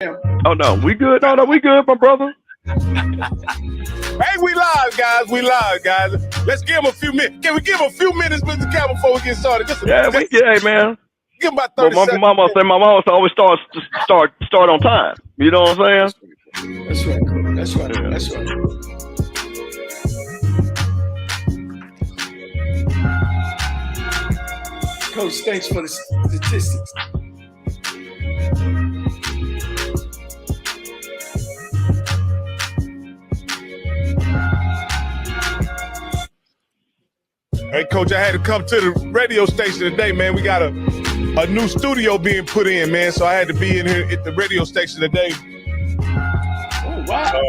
Oh no, we good. No, we good, my brother. Hey, we live, guys. We live, guys. Let's give him a few minutes. Can we give him a few minutes, Mr. Cal, before we get started? Hey, man. Give him about 30 seconds. My mama always start on time. You know what I'm saying? That's right, cool. That's right. Yeah. That's right. Coach, thanks for the statistics. Hey, Coach, I had to come to the radio station today, man. We got a new studio being put in, man. So I had to be in here at the radio station today. Oh, wow.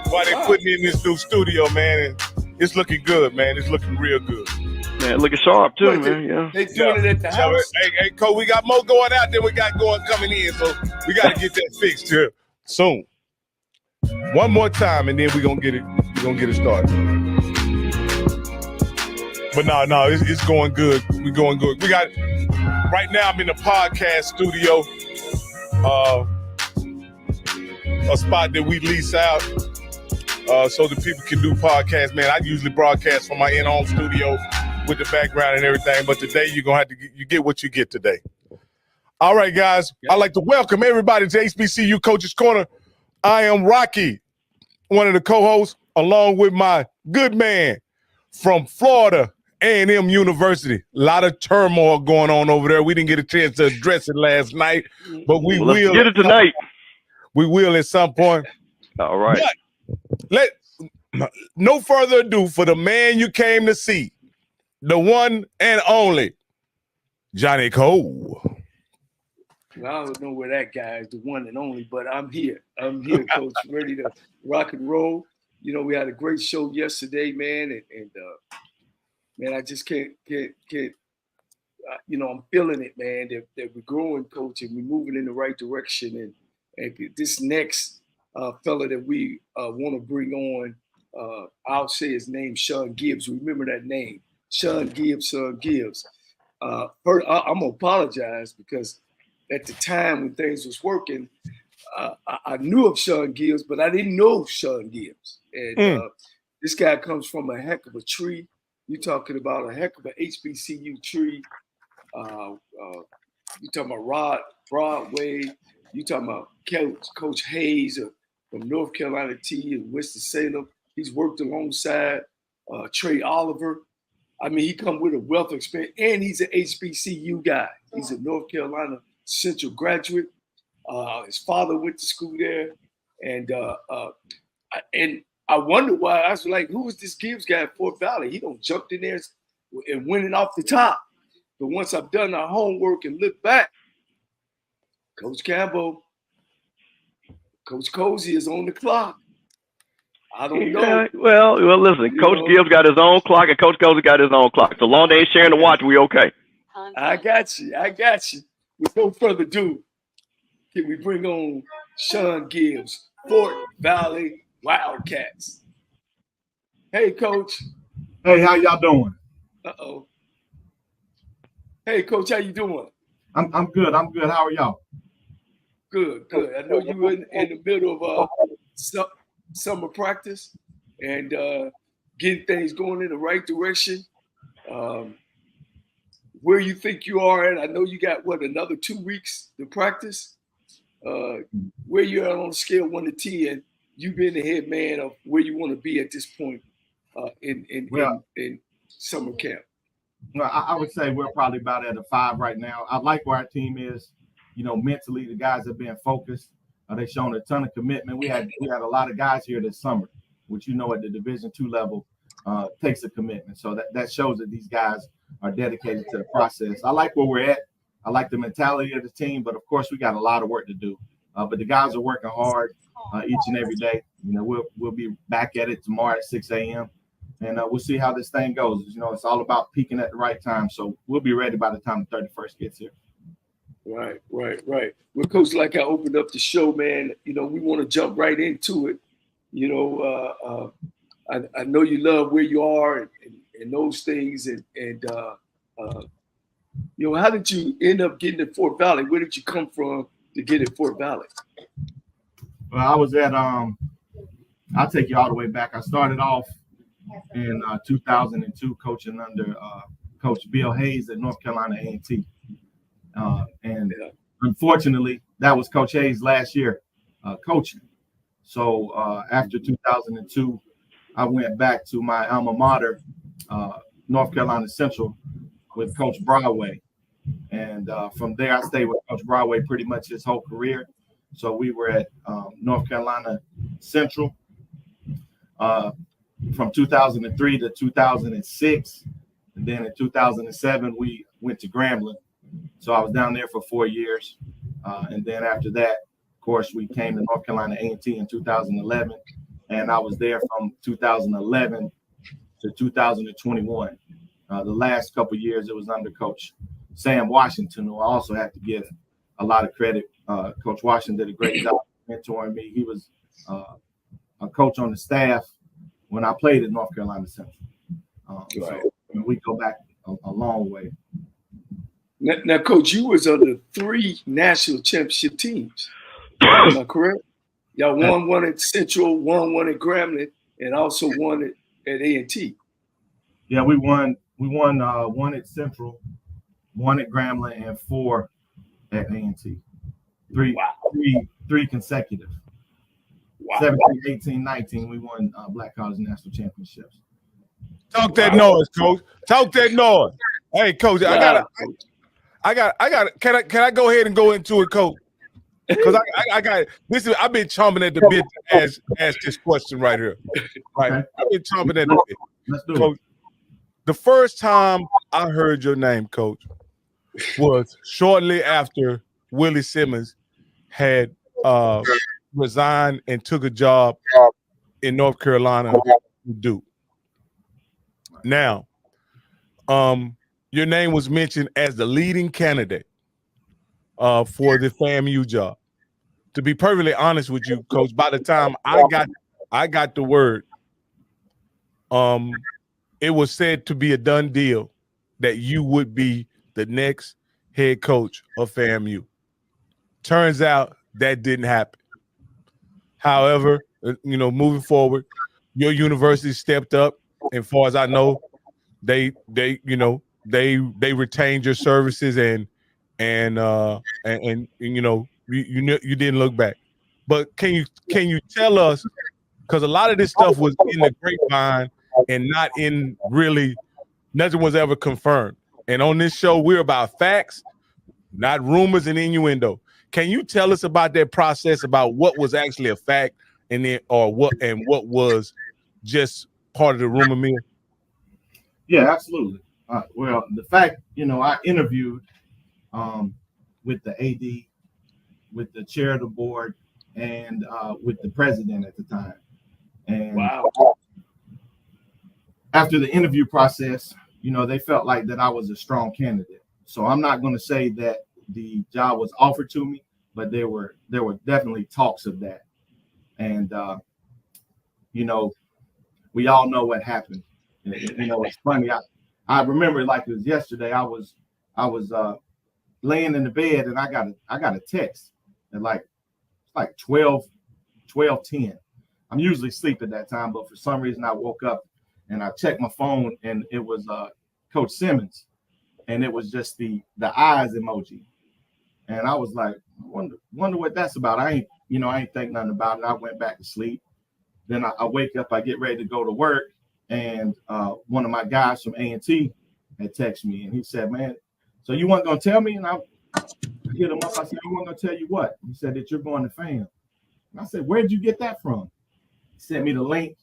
While they put me in this new studio, man. And it's looking good, man. It's looking real good. Man, looking sharp, too, man. Yeah. They doing it at the house. Hey, Coach, we got more going out than we got coming in. So we got to get that fixed here soon. One more time, and then we're going to get it started. But no, it's going good. We're going good. We got right now. I'm in the podcast studio, a spot that we lease out so that people can do podcasts. Man, I usually broadcast from my in-home studio with the background and everything. But today you're gonna have to get what you get today. All right, guys. I'd like to welcome everybody to HBCU Coach's Corner. I am Rocky, one of the co-hosts, along with my good man from Florida A&M University. A lot of turmoil going on over there. We didn't get a chance to address it last night, but we will get it tonight. We will at some point. All right. But no further ado, for the man you came to see, the one and only Johnnie Cole. Well, I don't know where that guy is, the one and only, but I'm here. Coach, ready to rock and roll. You know, we had a great show yesterday, man, and man, I just can't. I'm feeling it, man. That we're growing, Coach, and we're moving in the right direction. And this next fella that we want to bring on, I'll say his name, Shawn Gibbs. Remember that name, Shawn Gibbs. First, I'm gonna apologize because at the time when things was working, I knew of Shawn Gibbs, but I didn't know Shawn Gibbs. And this guy comes from a heck of a tree. You're talking about a heck of a HBCU tree. You're talking about Broadway. You're talking about Coach Hayes from North Carolina T and Winston-Salem. He's worked alongside Trey Oliver. I mean, he come with a wealth of experience, and he's an HBCU guy. He's a North Carolina Central graduate. His father went to school there, and I wonder why. I was like, who is this Gibbs guy at Fort Valley? He don't jumped in there and winning off the top. But once I've done our homework and looked back, Coach Campbell, Coach Cozy is on the clock. I don't know. Well, listen, Coach Gibbs got his own clock and Coach Cozy got his own clock. So long they ain't sharing the watch, we okay. I got you. With no further ado, can we bring on Shawn Gibbs, Fort Valley Wildcats? Hey, Coach. Hey, how y'all doing? Uh-oh. Hey, Coach, how you doing? I'm good. How are y'all? Good. I know you were in the middle of summer practice and getting things going in the right direction. Where you think you are at? I know you got, another 2 weeks to practice? Where you at on the scale 1 to 10, you being the head man of where you want to be at this point in summer camp? Well, I would say we're probably about at a 5 right now. I like where our team is. You know, mentally, the guys are being focused. They've shown a ton of commitment. We had a lot of guys here this summer, which at the Division II level takes a commitment. So that shows that these guys are dedicated to the process. I like where we're at. I like the mentality of the team, but of course we got a lot of work to do. But the guys are working hard each and every day. You know, we'll be back at it tomorrow at 6 a.m. And we'll see how this thing goes. You know, it's all about peaking at the right time. So we'll be ready by the time the 31st gets here. Right. Well, Coach, like I opened up the show, man, we want to jump right into it. I know you love where you are and those things. And how did you end up getting at Fort Valley? Where did you come from to get at Fort Valley? Well, I was at I'll take you all the way back. I started off in 2002 coaching under Coach Bill Hayes at North Carolina A&T. And unfortunately, that was Coach Hayes' last year coaching. So after 2002, I went back to my alma mater, North Carolina Central, with Coach Broadway. And from there, I stayed with Coach Broadway pretty much his whole career. So we were at North Carolina Central from 2003 to 2006. And then in 2007, we went to Grambling. So I was down there for 4 years. And then after that, of course, we came to North Carolina A&T in 2011. And I was there from 2011 to 2021. The last couple of years, it was under Coach Sam Washington, who I also have to give a lot of credit. Coach Washington did a great job mentoring me. He was a coach on the staff when I played at North Carolina Central. So we go back a long way. Now, Coach, you was on the 3 national championship teams. Am I correct? Y'all won one at Central, won one at Grambling, and also won at A&T. Yeah, we won one at Central, one at Grambling, and 4 at A&T. Three consecutive. Wow. 17, 18, 19, we won Black College National Championships. Talk that noise, Coach. Talk that noise. Hey, Coach, I got. Can I go ahead and go into it, Coach? Because I got this. I've been chomping at the bit to ask this question right here. Right, okay. I've been chomping at the bit. Let's do Coach, it. the first time I heard your name, Coach, was shortly after Willie Simmons had resigned and took a job in North Carolina with Duke. Now, your name was mentioned as the leading candidate for the FAMU job. To be perfectly honest with you, Coach, by the time I got the word, it was said to be a done deal that you would be the next head coach of FAMU. Turns out that didn't happen. However, moving forward, your university stepped up, and far as I know, they retained your services and you didn't look back. But can you tell us, because a lot of this stuff was in the grapevine and not in really, nothing was ever confirmed. And on this show, we're about facts, not rumors and innuendo. Can you tell us about that process, about what was actually a fact and then what was just part of the rumor mill? Yeah, absolutely. Well, the fact, I interviewed with the AD, with the chair of the board, and with the president at the time. And wow. After the interview process, they felt like that I was a strong candidate. So I'm not going to say that the job was offered to me, but there were definitely talks of that. And we all know what happened. It's funny. I remember like it was yesterday. I was laying in the bed and I got a text at like 12:10. I'm usually asleep at that time, but for some reason I woke up and I checked my phone and it was Coach Simmons, and it was just the eyes emoji. And I was like, wonder what that's about. I ain't think nothing about it. I went back to sleep. Then I wake up, I get ready to go to work, and one of my guys from A&T had texted me, and he said, "Man, so you weren't gonna tell me?" And I hit him up. I said, "I wasn't gonna tell you what." He said that you're going to FAM. And I said, "Where'd you get that from?" He sent me the link,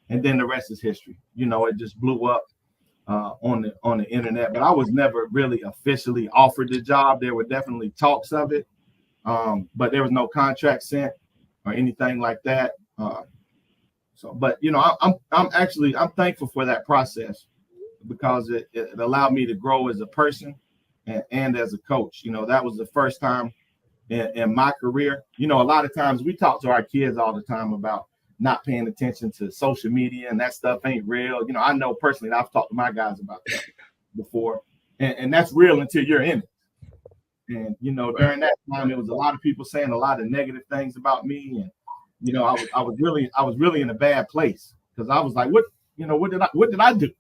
and then the rest is history. It just blew up on the internet. But I was never really officially offered the job. There were definitely talks of it, but there was no contract sent or anything like that. But I'm thankful for that process, because it allowed me to grow as a person and as a coach. That was the first time in my career. A lot of times we talk to our kids all the time about not paying attention to social media, and that stuff ain't real. I know personally, I've talked to my guys about that before, and that's real until you're in it. And during that time, there was a lot of people saying a lot of negative things about me, you know, I was really in a bad place because I was like, what did I do?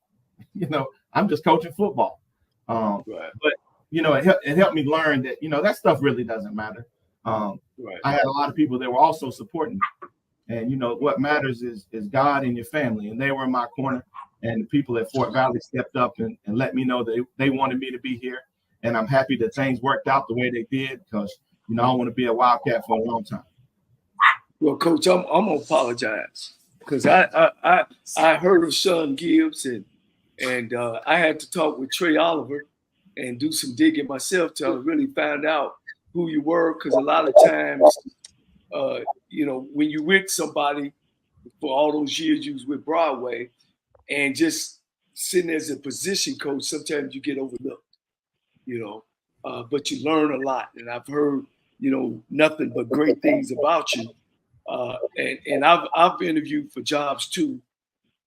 You know, I'm just coaching football. Right. But you know, it helped me learn that, you know, that stuff really doesn't matter. Right. I had a lot of people that were also supporting me. And, you know, what matters is God and your family. And they were in my corner. And the people at Fort Valley stepped up and let me know that they wanted me to be here. And I'm happy that things worked out the way they did because, you know, I want to be a Wildcat for a long time. Well, Coach, I'm gonna apologize because I heard of Shawn Gibbs and I had to talk with Trey Oliver and do some digging myself till I really found out who you were. Because a lot of times, you know, when you with somebody for all those years you was with Broadway and just sitting as a position coach, sometimes you get overlooked, you know, but you learn a lot. And I've heard, you know, nothing but great things about you. And I've interviewed for jobs too.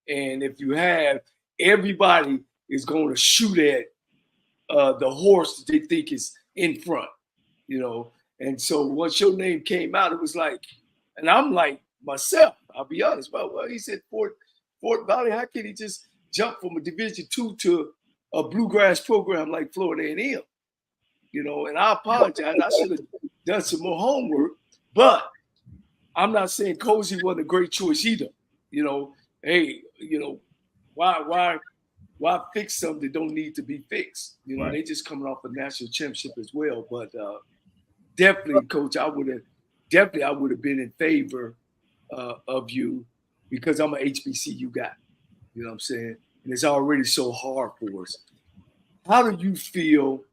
And if you have, everybody is going to shoot at the horse that they think is in front, you know. And so once your name came out, it was like, and I'm like myself, I'll be honest, well, he said Fort Valley, how can he just jump from a Division II to a bluegrass program like Florida A&M? You know, and I apologize. I should have done some more homework, but I'm not saying Cozy wasn't a great choice either. You know, hey, you know, why fix something that don't need to be fixed? You know, They just coming off a national championship as well. But definitely, Coach, I would have been in favor of you because I'm an HBCU guy. You know what I'm saying? And it's already so hard for us. How do you feel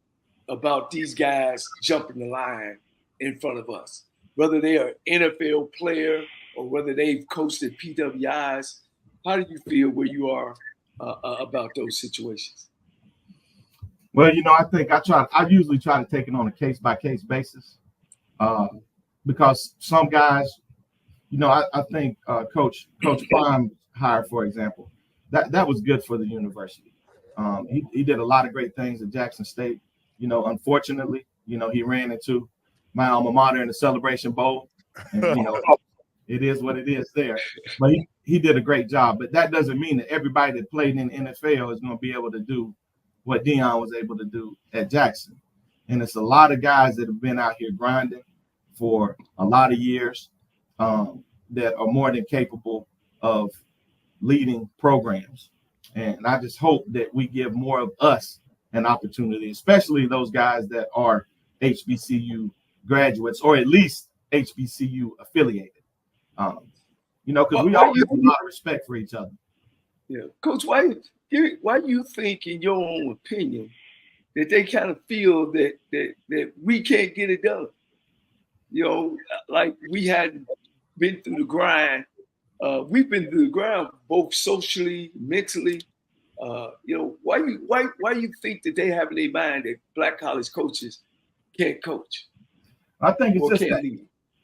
about these guys jumping the line in front of us? Whether they are NFL player or whether they've coached at PWIs, how do you feel where you are about those situations? Well, you know, I usually try to take it on a case-by-case basis because some guys, you know, I think Coach Prime hire, for example, that was good for the university. He did a lot of great things at Jackson State. You know, unfortunately, you know, he ran into my alma mater in the Celebration Bowl. And, you know, it is what it is there. But he did a great job. But that doesn't mean that everybody that played in the NFL is going to be able to do what Deion was able to do at Jackson. And it's a lot of guys that have been out here grinding for a lot of years that are more than capable of leading programs. And I just hope that we give more of us an opportunity, especially those guys that are HBCU graduates or at least HBCU affiliated. You know, because we all have a lot of respect for each other. Yeah, Coach, why do you think, in your own opinion, that they kind of feel that we can't get it done? You know, like we hadn't been through the grind. We've been through the grind both socially, mentally. You know, why you think that they have in their mind that black college coaches can't coach? I think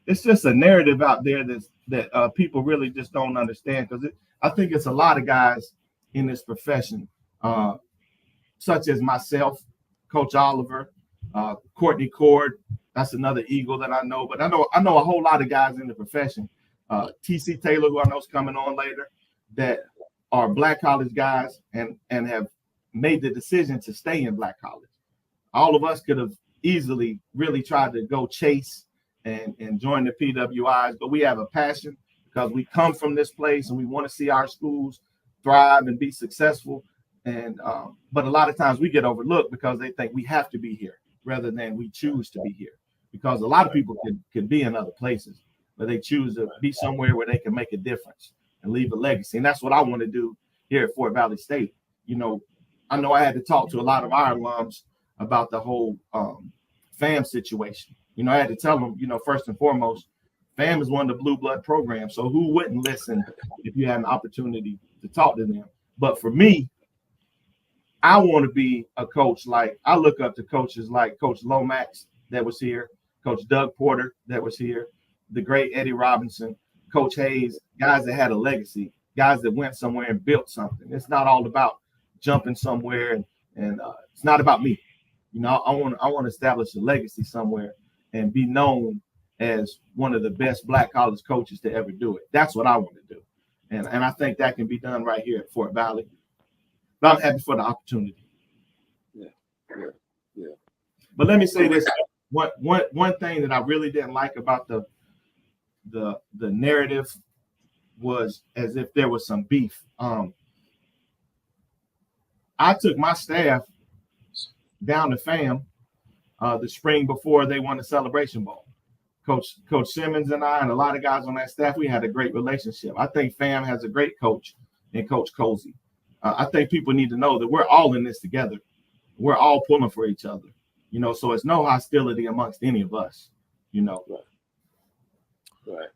it's just a narrative out there that people really just don't understand, because I think it's a lot of guys in this profession, such as myself, Coach Oliver, Courtney Cord. That's another Eagle that I know. But I know a whole lot of guys in the profession. TC Taylor, who I know is coming on later, that are black college guys and have made the decision to stay in black college. All of us could have easily really tried to go chase and join the PWIs, but we have a passion because we come from this place and we want to see our schools thrive and be successful. And but a lot of times we get overlooked because they think we have to be here rather than we choose to be here. Because a lot of people can be in other places, but they choose to be somewhere where they can make a difference and leave a legacy. And that's what I want to do here at Fort Valley State. You know I had to talk to a lot of our alums about the whole FAM situation. You know, I had to tell them, you know, first and foremost, FAM is one of the blue blood programs. So who wouldn't listen if you had an opportunity to talk to them? But for me, I want to be a coach. Like, I look up to coaches like Coach Lomax that was here, Coach Doug Porter that was here, the great Eddie Robinson, Coach Hayes, guys that had a legacy, guys that went somewhere and built something. It's not all about jumping somewhere and it's not about me. You know, I want to establish a legacy somewhere and be known as one of the best black college coaches to ever do it. That's what I want to do. And I think that can be done right here at Fort Valley. But I'm happy for the opportunity. Yeah. But let me say this. One thing that I really didn't like about the narrative was as if there was some beef. I took my staff down to FAM the spring before they won the Celebration Bowl. Coach Simmons and I and a lot of guys on that staff, we had a great relationship. I think FAM has a great coach in Coach Cozy. I think people need to know that we're all in this together. We're all pulling for each other, so it's no hostility amongst any of us, Right.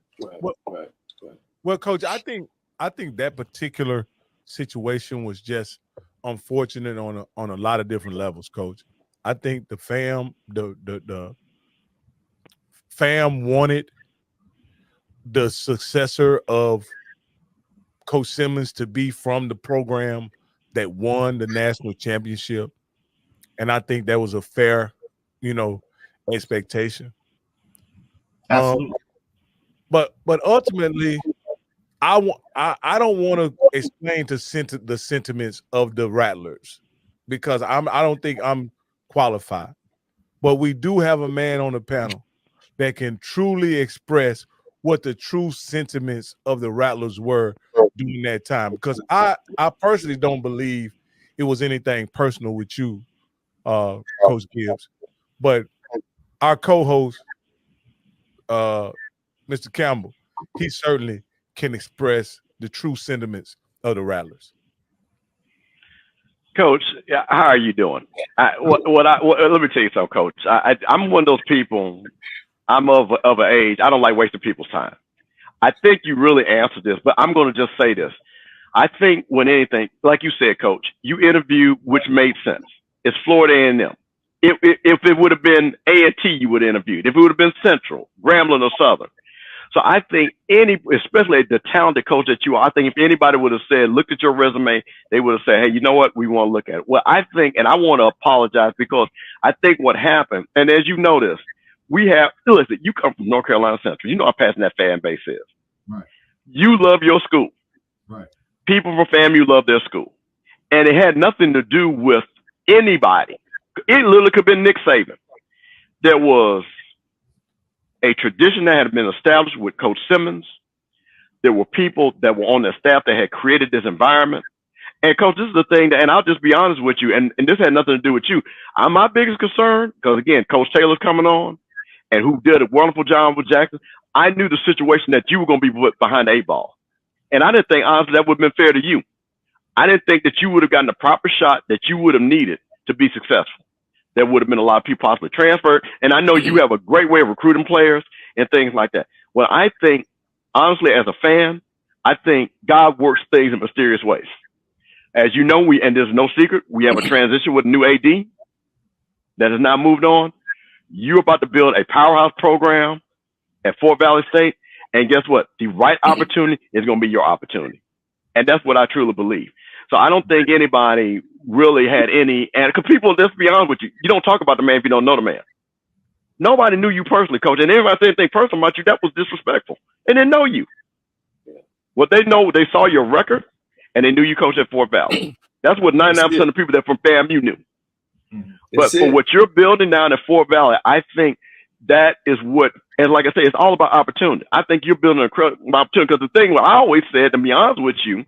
Well, Coach, I think that particular situation was just unfortunate on a lot of different levels, Coach. I think the FAM wanted the successor of Coach Simmons to be from the program that won the national championship, and I think that was a fair, expectation. Absolutely. But ultimately, I don't want to explain the sentiments of the Rattlers because I don't think I'm qualified. But we do have a man on the panel that can truly express what the true sentiments of the Rattlers were during that time. Because I personally don't believe it was anything personal with you, Coach Gibbs. But our co-host, Mr. Campbell, he certainly can express the true sentiments of the Rattlers. Coach, how are you doing? Let me tell you something, Coach. I'm one of those people. I'm of an age. I don't like wasting people's time. I think you really answered this, but I'm going to just say this. I think when anything, like you said, Coach, you interviewed, which made sense. It's Florida A&M. If it would have been A&T, you would have interviewed. If it would have been Central, Grambling, or Southern. So I think especially the talented coach that you are, I think if anybody would have said, look at your resume, they would have said, hey, you know what? We want to look at it. Well, I think, and I want to apologize because I think what happened, and as you notice, listen, you come from North Carolina Central. You know how passionate that fan base is. Right. You love your school. Right. People from FAMU love their school. And it had nothing to do with anybody. It literally could have been Nick Saban. There was a tradition that had been established with Coach Simmons. There were people that were on their staff that had created this environment. And Coach, this is the thing and I'll just be honest with you, and this had nothing to do with you. My biggest concern, because again, Coach Taylor's coming on, and who did a wonderful job with Jackson. I knew the situation that you were going to be put behind the 8 ball. And I didn't think, honestly, that would have been fair to you. I didn't think that you would have gotten the proper shot that you would have needed to be successful. There would have been a lot of people possibly transferred. And I know you have a great way of recruiting players and things like that. Well, I think, honestly, as a fan, I think God works things in mysterious ways. As you know, and there's no secret, we have a transition with a new AD that has now moved on. You're about to build a powerhouse program at Fort Valley State. And guess what? The right opportunity is going to be your opportunity. And that's what I truly believe. So I don't think anybody really had any, and because people, let's be honest with you, you don't talk about the man if you don't know the man. Nobody knew you personally, Coach. And everybody said anything personal about you, that was disrespectful. And they know you. What they know, they saw your record, and they knew you coached at Fort Valley. That's what 99% of the people that from FAMU knew. But for what you're building down at Fort Valley, I think that is what, and like I say, it's all about opportunity. I think you're building an incredible opportunity because the thing what I always said, to be honest with you,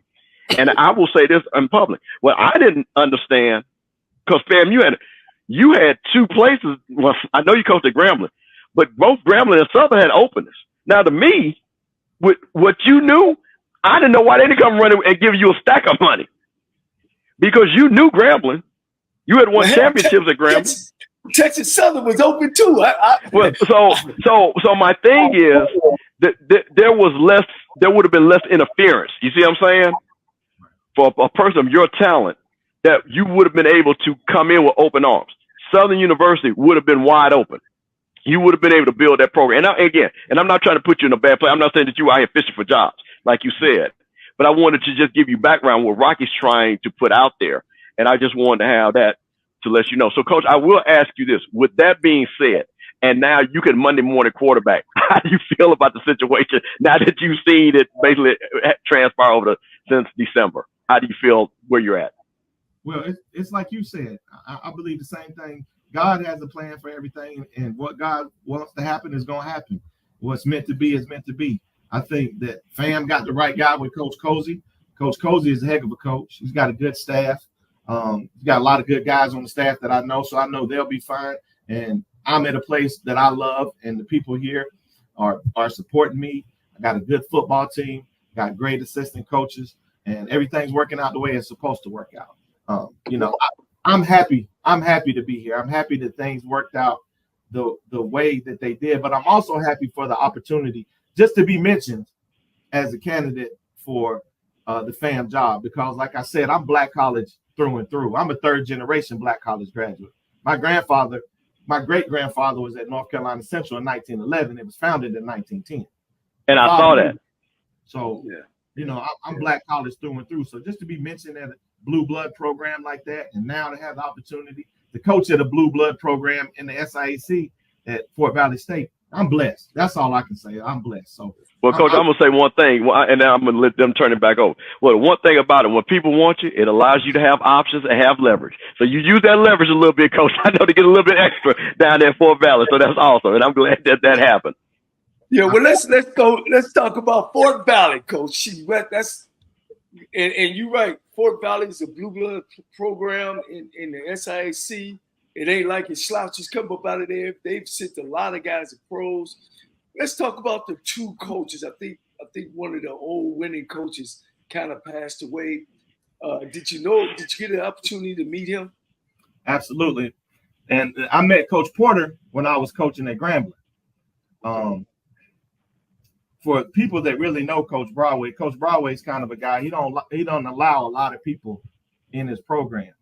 and I will say this in public, what I didn't understand, because FAMU you had 2 places. Well, I know you coached at Grambling, but both Grambling and Southern had openers. Now, to me, with what you knew, I didn't know why they didn't come running and give you a stack of money, because you knew Grambling. You had won championships at Grambling. Texas Southern was open too. Well, so my thing is that there would have been less interference. You see what I'm saying? For a person of your talent, that you would have been able to come in with open arms. Southern University would have been wide open. You would have been able to build that program. And I'm not trying to put you in a bad place. I'm not saying that you are out here fishing for jobs, like you said. But I wanted to just give you background what Rocky's trying to put out there. And I just wanted to have that to let you know. So, Coach, I will ask you this. With that being said, and now you can Monday morning quarterback, how do you feel about the situation now that you've seen it basically transpire since December? How do you feel where you're at? Well, it's like you said. I believe the same thing. God has a plan for everything, and what God wants to happen is going to happen. What's meant to be is meant to be. I think that Fam got the right guy with Coach Cozy. Coach Cozy is a heck of a coach. He's got a good staff. He's got a lot of good guys on the staff that I know, so I know they'll be fine. And I'm at a place that I love, and the people here are supporting me. I got a good football team, got great assistant coaches, and everything's working out the way it's supposed to work out. I'm happy. I'm happy to be here. I'm happy that things worked out the way that they did, but I'm also happy for the opportunity just to be mentioned as a candidate for the FAM job, because like I said, I'm Black college through and through. I'm a third generation Black college graduate. My great grandfather was at North Carolina Central in 1911. It was founded in 1910. And I saw that. So, I'm Black college through and through. So just to be mentioned at a blue blood program like that, and now to have the opportunity to coach at a blue blood program in the SIAC at Fort Valley State, I'm blessed. That's all I can say. I'm blessed. So, well, Coach, I'm going to say one thing, and then I'm going to let them turn it back over. Well, the one thing about it, when people want you, it allows you to have options and have leverage. So you use that leverage a little bit, Coach. I know, to get a little bit extra down there at Fort Valley. So that's awesome, and I'm glad that happened. Yeah, well, let's go. Let's talk about Fort Valley, Coach. That's and you're right. Fort Valley is a blue blood program in the SIAC. It ain't like it slouches come up out of there. They've sent a lot of guys as pros. Let's talk about the two coaches. I think one of the old winning coaches kind of passed away. Did you get an opportunity to meet him? Absolutely. And I met Coach Porter when I was coaching at Grambling. For people that really know Coach Broadway is kind of a guy. He don't allow a lot of people in his program.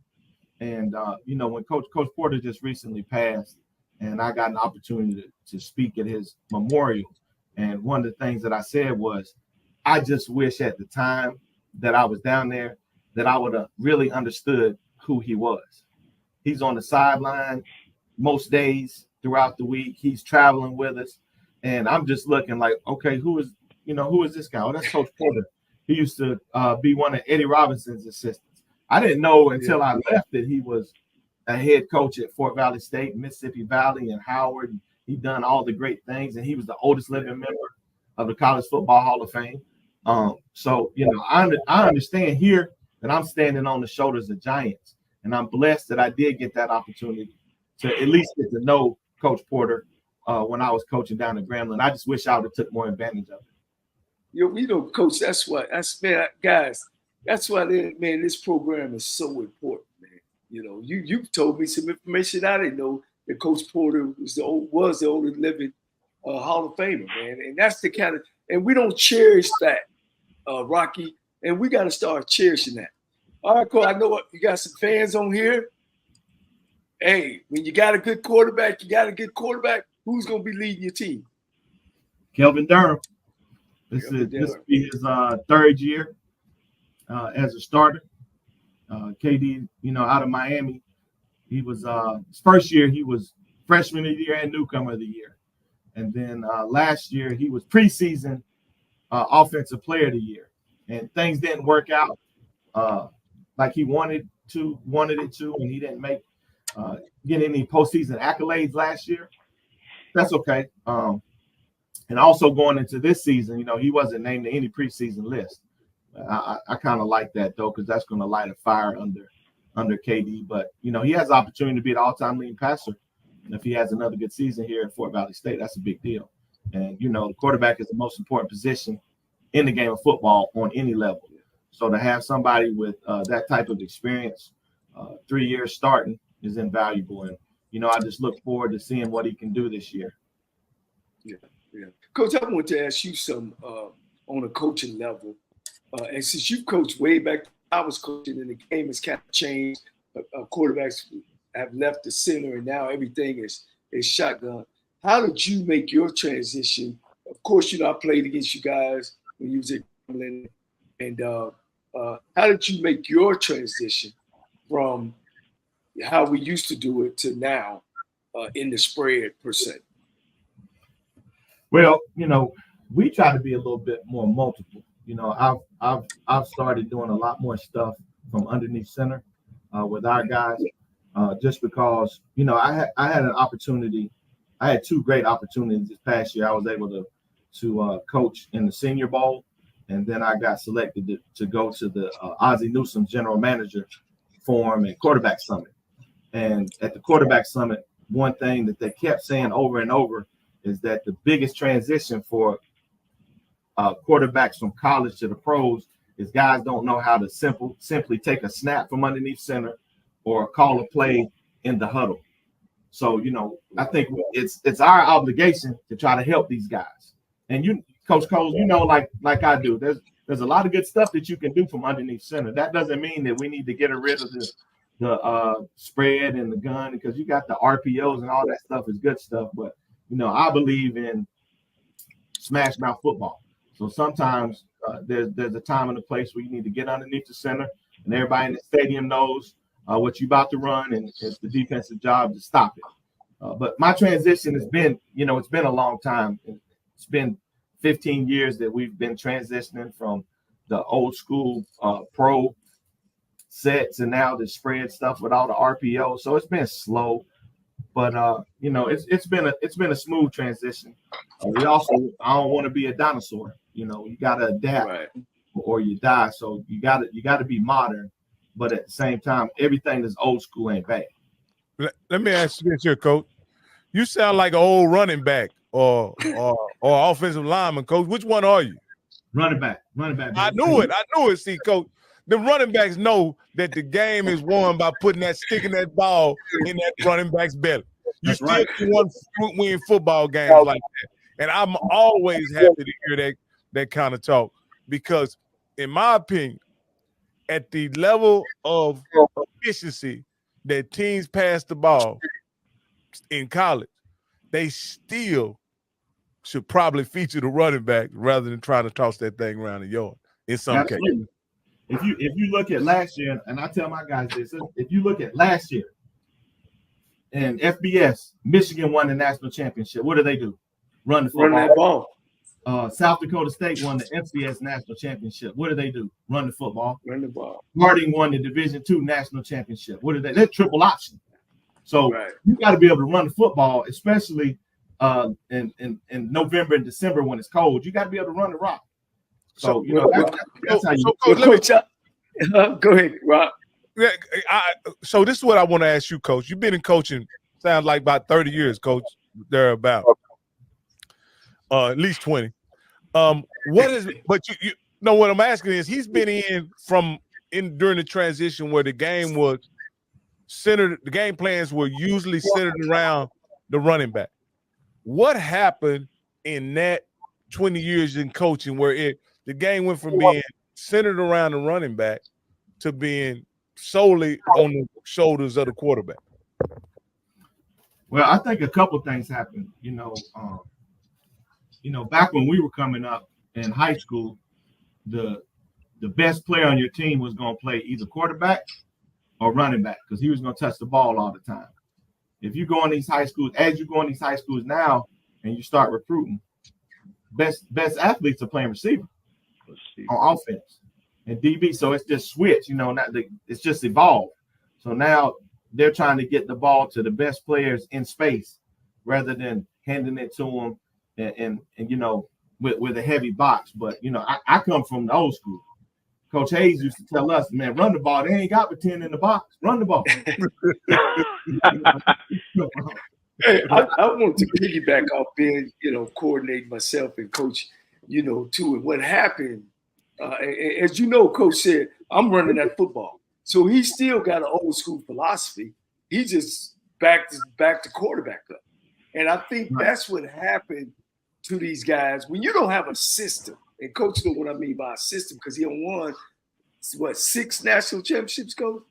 And when Coach Porter just recently passed, and I got an opportunity to speak at his memorial, and one of the things that I said was, I just wish at the time that I was down there that I would have really understood who he was. He's on the sideline most days throughout the week. He's traveling with us. And I'm just looking like, okay, who is this guy? Oh, that's Coach Porter. He used to be one of Eddie Robinson's assistants. I didn't know until I left that he was a head coach at Fort Valley State, Mississippi Valley, and Howard. He'd done all the great things, and he was the oldest living member of the College Football Hall of Fame. So I understand here that I'm standing on the shoulders of giants, and I'm blessed that I did get that opportunity to at least get to know Coach Porter when I was coaching down at Grambling. I just wish I would have took more advantage of it. Coach, that's why this program is so important, man. You've told me some information I didn't know, that Coach Porter was the oldest living Hall of Famer, man. And that's the kind of, and we don't cherish that, Rocky, and we got to start cherishing that. All right, Coach, I know you got some fans on here. Hey, when you got a good quarterback, who's going to be leading your team? Kelvin Durham. This will be his third year as a starter. KD, out of Miami. He was his first year, he was freshman of the year and newcomer of the year. And then last year, he was preseason offensive player of the year. And things didn't work out like he wanted it to, and he didn't get any postseason accolades last year. That's okay. And also going into this season, he wasn't named to any preseason list. I kind of like that, though, because that's going to light a fire under KD. But, he has the opportunity to be an all-time leading passer. And if he has another good season here at Fort Valley State, that's a big deal. And, the quarterback is the most important position in the game of football on any level. So to have somebody with that type of experience, 3 years starting, is invaluable. And, I just look forward to seeing what he can do this year. Yeah. Coach, I want to ask you some on a coaching level. And since you've coached way back, I was coaching, and the game has kind of changed. Quarterbacks have left the center, and now everything is shotgun. How did you make your transition? Of course, I played against you guys when you was at Grambling. And how did you make your transition from how we used to do it to now in the spread per se? Well, we try to be a little bit more multiple. I've started doing a lot more stuff from underneath center with our guys, just because I had an opportunity. I had two great opportunities this past year. I was able to coach in the Senior Bowl, and then I got selected to go to the Ozzie Newsome's General Manager Forum and Quarterback Summit. And at the Quarterback Summit, one thing that they kept saying over and over is that the biggest transition for quarterbacks from college to the pros is guys don't know how to simply take a snap from underneath center or call a play in the huddle. So, I think it's our obligation to try to help these guys. And Coach Coles, like I do, there's a lot of good stuff that you can do from underneath center. That doesn't mean that we need to get rid of the spread and the gun, because you got the RPOs and all that stuff is good stuff. But, I believe in smash mouth football. So sometimes there's a time and a place where you need to get underneath the center, and everybody in the stadium knows what you're about to run, and it's the defensive job to stop it. But my transition has been, it's been a long time. It's been 15 years that we've been transitioning from the old school pro sets and now the spread stuff with all the RPO. So it's been slow, but it's been a smooth transition. I don't want to be a dinosaur. You got to adapt, right, or you die. So you got to be modern, but at the same time, everything that's old school ain't bad. Let me ask you this here, Coach. You sound like an old running back or offensive lineman, Coach. Which one are you? Running back. Baby. I knew it. See, Coach, the running backs know that the game is won by sticking that ball in that running back's belly. You still can win football games like that. And I'm always happy to hear that kind of talk, because in my opinion, at the level of efficiency that teams pass the ball in college, they still should probably feature the running back rather than trying to toss that thing around the yard in some cases. If you look at last year, and I tell my guys this, if you look at last year in FBS, Michigan won the national championship. What do they do? Run the football. Run that ball. South Dakota State won the FCS national championship. What do they do? Run the football. Run the ball. Harding won the Division II national championship. What are they? They're triple option. So you got to be able to run the football, especially in November and December when it's cold. You got to be able to run the rock. So that's how you. Coach, go ahead, Rob. Yeah, so this is what I want to ask you, Coach. You've been in coaching, sounds like about 30 years, Coach. Thereabout. At least 20. What is? But you know what I'm asking is, he's been in during the transition where the game was centered. The game plans were usually centered around the running back. What happened in that 20 years in coaching where the game went from being centered around the running back to being solely on the shoulders of the quarterback? Well, I think a couple things happened. Back when we were coming up in high school, the best player on your team was going to play either quarterback or running back, because he was going to touch the ball all the time. If you go in these high schools, as you go in these high schools now, and you start recruiting, best athletes are playing receiver on offense and DB. So it's just switch, it's just evolved. So now they're trying to get the ball to the best players in space rather than handing it to them and with a heavy box. But I come from the old school. Coach Hayes used to tell us, man, run the ball. They ain't got but 10 in the box. Run the ball. Hey, I want to piggyback off being, coordinating myself and coach, too. And what happened, as you know, Coach said, I'm running that football. So he still got an old school philosophy. He just backed the quarterback up. And I think that's what happened to these guys. When you don't have a system, and Coach knows what I mean by a system, because he won, 6 national championships, Coach?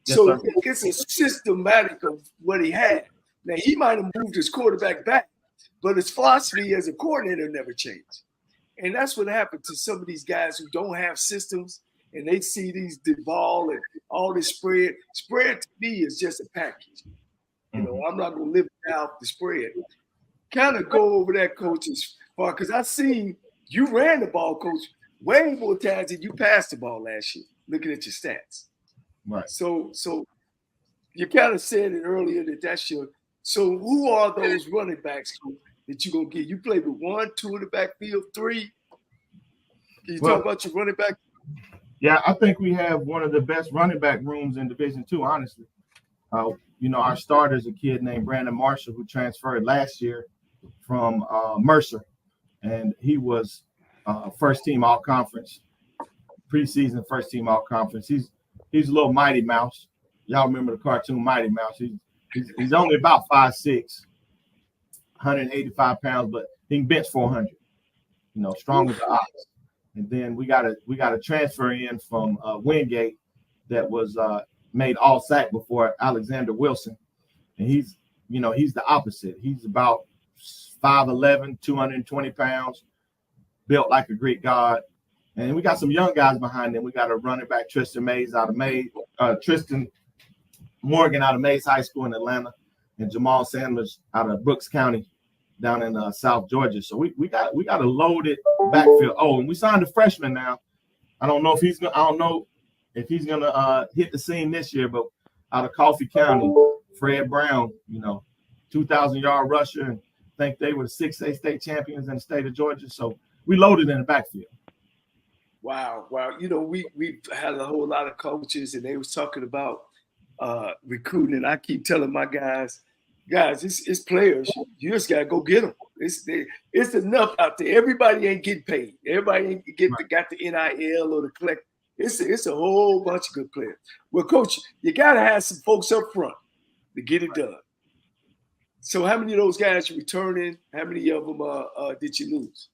Yes, so sir. It's a systematic of what he had. Now, he might have moved his quarterback back, but his philosophy as a coordinator never changed. And that's what happened to some of these guys who don't have systems, and they see these ball and all this spread. Spread to me is just a package. I'm not going to live without the spread. kind of go over that, Coach, as far because I seen you ran the ball, Coach, way more times than you passed the ball last year. Looking at your stats, Right. So you kind of said it earlier that that's your. So who are those running backs that you're gonna get? You played with 1, 2 in the backfield, 3. Can you talk about your running back? Yeah, I think we have one of the best running back rooms in Division II, honestly. Our starter is a kid named Brandon Marshall who transferred last year from Mercer, and he was first team all conference, preseason first team all conference. He's a little Mighty Mouse. Y'all remember the cartoon Mighty Mouse? He's only about 5'6", 185 pounds, but he can bench 400. Strong as an ox. And then we got a transfer in from Wingate that was made all sack before Alexander Wilson, and he's the opposite. He's about 5'11", 220 pounds, built like a Greek god. And we got some young guys behind them. We got a running back, Tristan Morgan out of Mays High School in Atlanta, and Jamal Sanders out of Brooks County down in South Georgia. So we got a loaded backfield. Oh, and we signed a freshman now. I don't know if he's gonna hit the scene this year, but out of Coffee County, Fred Brown, 2,000-yard rusher, and I think they were 6A state champions in the state of Georgia. So we loaded in the backfield. Wow. We had a whole lot of coaches, and they was talking about recruiting, and I keep telling my guys, it's players. You just gotta go get them. It's enough out there. Everybody ain't getting paid. Everybody ain't got the NIL or the collect. It's a whole bunch of good players. Well, Coach, you gotta have some folks up front to get it done. So, how many of those guys you returning? How many of them did you lose?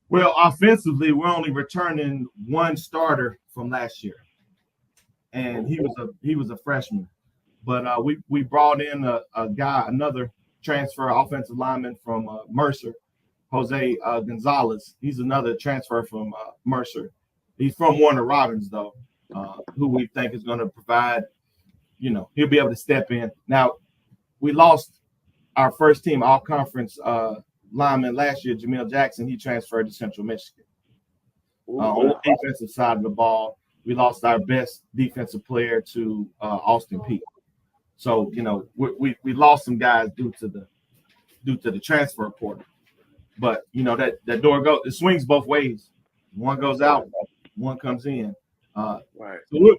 Well, offensively, we're only returning one starter from last year, and he was a freshman. But we brought in another transfer offensive lineman from Mercer, Jose Gonzalez. He's another transfer from Mercer. He's from Warner Robins, though, who we think is going to provide, he'll be able to step in. Now, we lost our first team all-conference lineman last year, Jamil Jackson. He transferred to Central Michigan. On the defensive side of the ball, we lost our best defensive player to Austin Peay. So, we lost some guys due to the transfer portal. But, that door it swings both ways. One goes out, one comes in. Right. So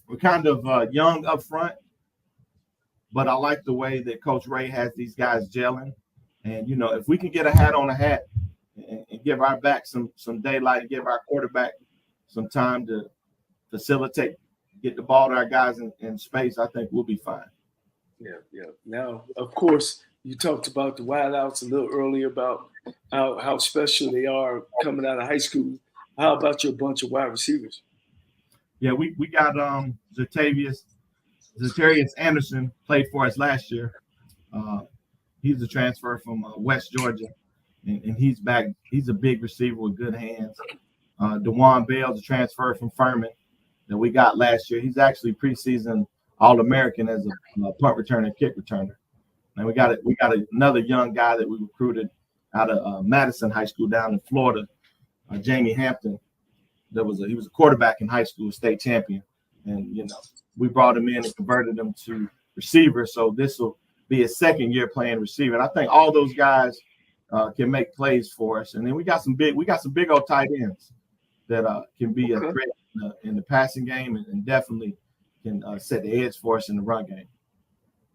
we're kind of young up front, but I like the way that Coach Ray has these guys gelling. And, if we can get a hat on a hat and give our back some daylight, give our quarterback some time to facilitate, get the ball to our guys in space, I think we'll be fine. Yeah. Now, of course, you talked about the wideouts a little earlier about how special they are coming out of high school. How about your bunch of wide receivers? Yeah, we got Zatarius Anderson played for us last year. He's a transfer from West Georgia, and he's back. He's a big receiver with good hands. DeJuan Bell's a transfer from Furman that we got last year. He's actually preseason All-American as a punt returner and kick returner. And we got another young guy that we recruited out of Madison High School down in Florida, Jamie Hampton. He was a quarterback in high school, state champion, and we brought him in and converted him to receiver. So this will be his second year playing receiver. And I think all those guys can make plays for us. And then we got some big old tight ends that can be a threat in the passing game and definitely can set the edge for us in the run game.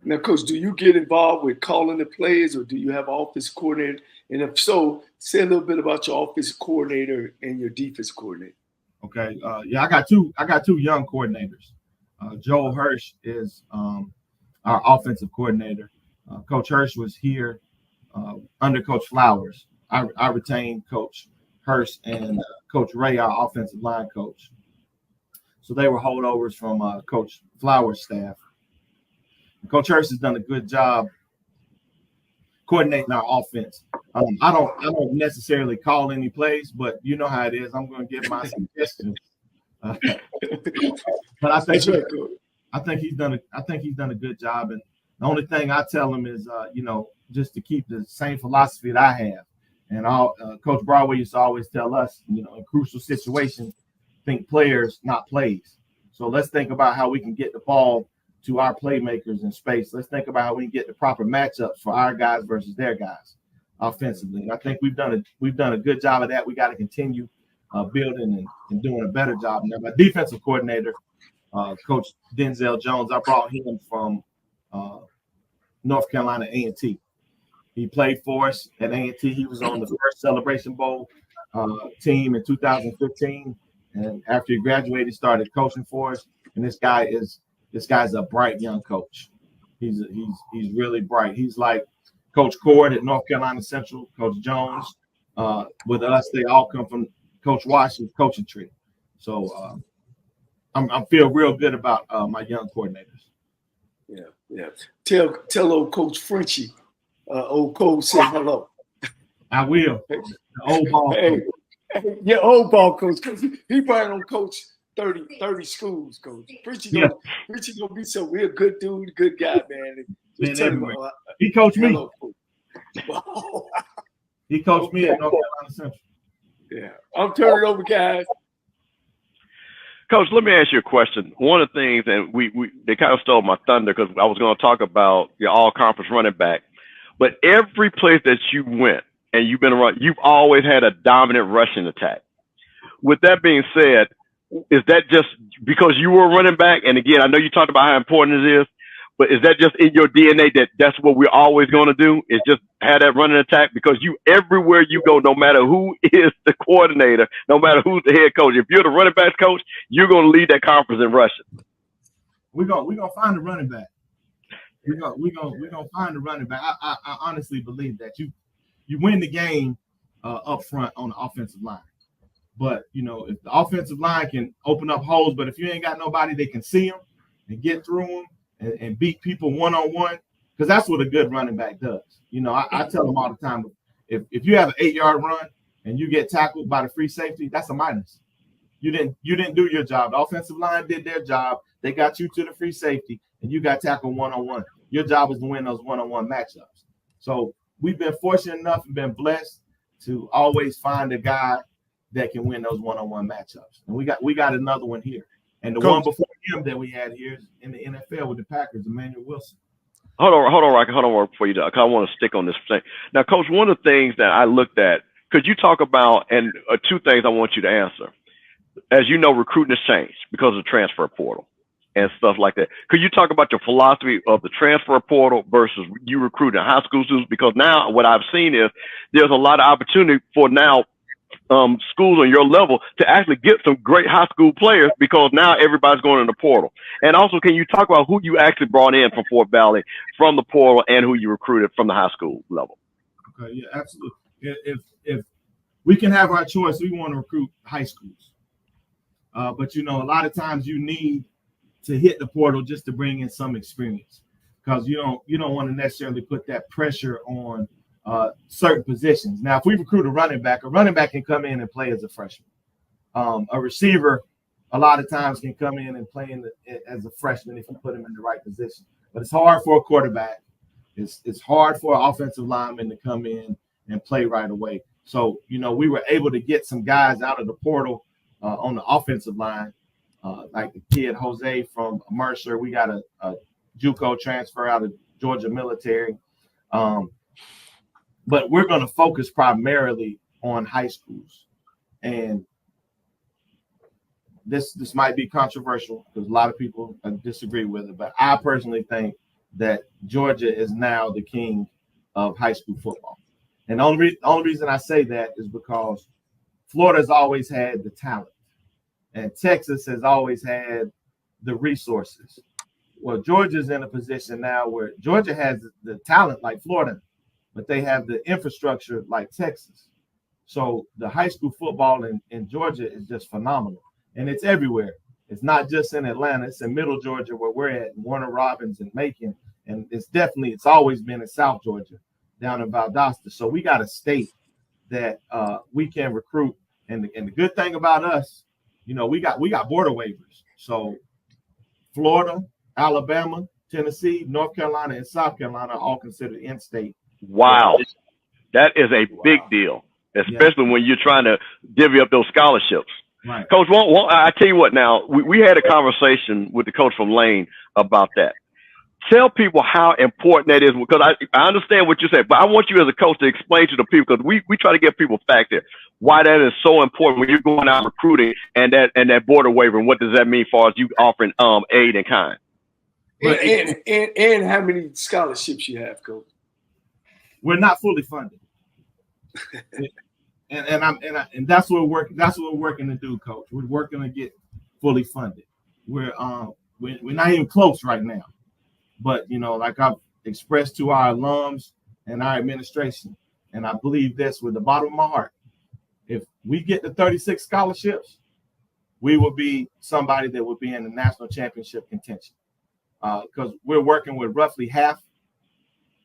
Now, Coach, do you get involved with calling the plays, or do you have offense coordinator? And if so, say a little bit about your offense coordinator and your defense coordinator. Okay. I got two young coordinators. Joel Hirsch is our offensive coordinator. Coach Hirsch was here under Coach Flowers. I retained Coach Hirsch and Coach Ray, our offensive line coach. So they were holdovers from Coach Flowers' staff. Coach Hirsch has done a good job coordinating our offense. I don't necessarily call any plays, but you know how it is. I'm going to give my suggestions. But I think he's done a good job, and The only thing I tell them is, just to keep the same philosophy that I have. And Coach Broadway used to always tell us, in crucial situations, think players, not plays. So let's think about how we can get the ball to our playmakers in space. Let's think about how we can get the proper matchups for our guys versus their guys offensively. And I think we've done a good job of that. We got to continue building and doing a better job. Now, my defensive coordinator, Coach Denzel Jones, I brought him from North Carolina A&T. He played for us at A&T. He was on the first Celebration Bowl team in 2015. And after he graduated, he started coaching for us. And this guy's a bright young coach. He's really bright. He's like Coach Cord at North Carolina Central, Coach Jones. With us, they all come from Coach Washington's coaching tree. So I feel real good about my young coordinators. Yeah. Tell old Coach Frenchie, old Cole said hello. I will. The old ball coach. Yeah, old ball coach. He probably don't coach 30 schools, Coach. Frenchie gonna be so real good dude, good guy, man. He coached me. Hello, He coached me at North Carolina Central. Yeah. I'm turning it over, guys. Coach, let me ask you a question. One of the things, and they kind of stole my thunder because I was going to talk about your all-conference running back. But every place that you went and you've been around, you've always had a dominant rushing attack. With that being said, is that just because you were a running back? And again, I know you talked about how important it is, but is that just in your DNA that that's what we're always going to do? Is just have that running attack? Because you, everywhere you go, no matter who is the coordinator, no matter who's the head coach, if you're the running backs coach, you're going to lead that conference in rushing. We're gonna find a running back. We're gonna find a running back. I honestly believe that you win the game up front on the offensive line. But if the offensive line can open up holes, but if you ain't got nobody that can see them and get through them and beat people one-on-one, because that's what a good running back does. I tell them all the time, if you have an 8-yard run and you get tackled by the free safety, that's a minus. You didn't do your job. The offensive line did their job. They got you to the free safety, and you got tackled one-on-one. Your job is to win those one-on-one matchups. So we've been fortunate enough and been blessed to always find a guy that can win those one-on-one matchups. And we got another one here. And the one before him that we had here is in the NFL with the Packers, Emmanuel Wilson. Hold on, Rocky. Hold on before you do. I want to stick on this thing. Now, Coach, one of the things that I looked at, could you talk about, and two things I want you to answer. As you know, recruiting has changed because of the transfer portal and stuff like that. Could you talk about your philosophy of the transfer portal versus you recruiting high school students? Because now what I've seen is there's a lot of opportunity for now schools on your level to actually get some great high school players because now everybody's going in the portal. And also, can you talk about who you actually brought in from Fort Valley from the portal and who you recruited from the high school level? Okay, yeah, absolutely. If we can have our choice, we want to recruit high schools. But a lot of times you need to hit the portal just to bring in some experience because you don't want to necessarily put that pressure on certain positions. Now, if we recruit a running back can come in and play as a freshman. A receiver, a lot of times, can come in and play as a freshman if you put him in the right position. But it's hard for a quarterback. It's hard for an offensive lineman to come in and play right away. So, we were able to get some guys out of the portal on the offensive line, like the kid Jose from Mercer. We got a JUCO transfer out of Georgia Military. But we're going to focus primarily on high schools. And this might be controversial because a lot of people disagree with it. But I personally think that Georgia is now the king of high school football. And the only reason I say that is because Florida's always had the talent. And Texas has always had the resources. Well, Georgia's in a position now where Georgia has the talent like Florida, but they have the infrastructure like Texas. So the high school football in Georgia is just phenomenal. And it's everywhere. It's not just in Atlanta. It's in Middle Georgia where we're at, Warner Robins and Macon. And it's always been in South Georgia, down in Valdosta. So we got a state that we can recruit. And the good thing about us, we got border waivers. So Florida, Alabama, Tennessee, North Carolina, and South Carolina are all considered in-state. Wow. That is a big deal, especially when you're trying to divvy up those scholarships. Right. Coach, I tell you what now, we had a conversation with the coach from Lane about that. Tell people how important that is, because I understand what you said, but I want you as a coach to explain to the people, because we try to give people facts there, why that is so important when you're going out recruiting and that border waiver, and what does that mean as far as you offering aid in kind? And how many scholarships you have, Coach? We're not fully funded. and that's what we're working to do, Coach. We're working to get fully funded. We're not even close right now. But like I've expressed to our alums and our administration, and I believe this with the bottom of my heart, if we get the 36 scholarships, we will be somebody that will be in the national championship contention. Because we're working with roughly half